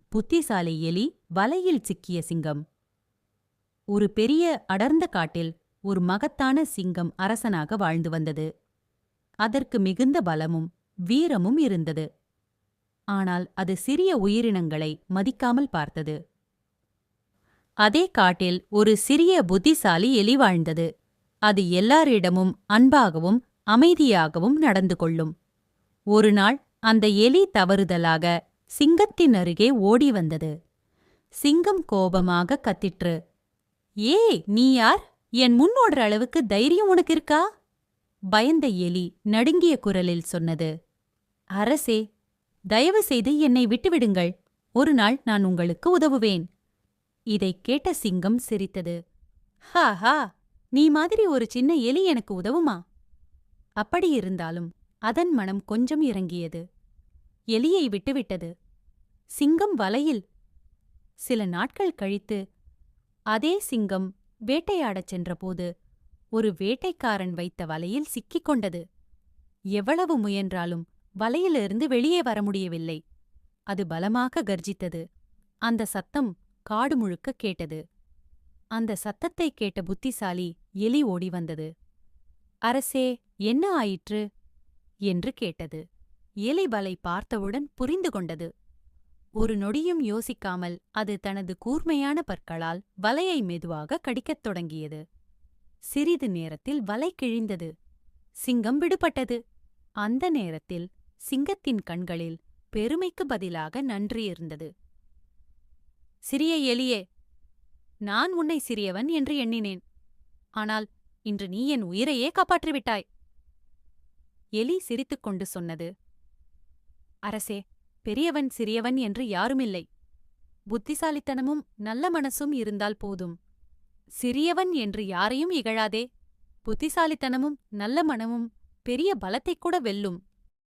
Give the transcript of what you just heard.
புத்திசாலி எலி வலையில் சிக்கிய சிங்கம். ஒரு பெரிய அடர்ந்த காட்டில் ஒரு மகத்தான சிங்கம் அரசனாக வாழ்ந்து வந்தது. அதற்கு மிகுந்த பலமும் வீரமும் இருந்தது. ஆனால் அது சிறிய உயிரினங்களை மதிக்காமல் பார்த்தது. அதே காட்டில் ஒரு சிறிய புத்திசாலி எலி வாழ்ந்தது. அது எல்லாரிடமும் அன்பாகவும் அமைதியாகவும் நடந்து கொள்ளும். ஒருநாள் அந்த எலி தவறுதலாக சிங்கத்தின் அருகே ஓடி வந்தது. சிங்கம் கோபமாக கத்திற்று. ஏய், நீ யார்? என் முன்னோடுற அளவுக்கு தைரியம் உனக்கு இருக்கா? பயந்த எலி நடுங்கிய குரலில் சொன்னது. அரசே, தயவு செய்து என்னை விட்டுவிடுங்கள். ஒரு நாள் நான் உங்களுக்கு உதவுவேன். இதைக் கேட்ட சிங்கம் சிரித்தது. ஹா, நீ மாதிரி ஒரு சின்ன எலி எனக்கு உதவுமா? அப்படியிருந்தாலும் அதன் மனம் கொஞ்சம் இறங்கியது. எலியை விட்டுவிட்டது. சிங்கம் வலையில். சில நாட்கள் கழித்து அதே சிங்கம் வேட்டையாடச் சென்றபோது ஒரு வேட்டைக்காரன் வைத்த வலையில் சிக்கிக் கொண்டது. எவ்வளவு முயன்றாலும் வலையிலிருந்து வெளியே வர முடியவில்லை. அது பலமாக கர்ஜித்தது. அந்த சத்தம் காடு முழுக்க கேட்டது. அந்த சத்தத்தைக் கேட்ட புத்திசாலி எலி ஓடி வந்தது. அரசே, என்ன ஆயிற்று என்று கேட்டது. எலி வலை பார்த்தவுடன் புரிந்து கொண்டது. ஒரு நொடியும் யோசிக்காமல் அது தனது கூர்மையான பற்களால் வலையை மெதுவாக கடிக்கத் தொடங்கியது. சிறிது நேரத்தில் வலை கிழிந்தது. சிங்கம் விடுபட்டது. அந்த நேரத்தில் சிங்கத்தின் கண்களில் பெருமைக்கு பதிலாக நன்றி இருந்தது. சிறிய எலியே, நான் உன்னை சிறியவன் என்று எண்ணினேன். ஆனால் இன்று நீ என் உயிரையே காப்பாற்றிவிட்டாய். எலி சிரித்துக்கொண்டு சொன்னது. அரசே, பெரியவன் சிறியவன் என்று யாருமில்லை. புத்திசாலித்தனமும் நல்ல மனசும் இருந்தால் போதும். சிறியவன் என்று யாரையும் இகழாதே. புத்திசாலித்தனமும் நல்ல மனமும் பெரிய பலத்தைக் கூட வெல்லும்.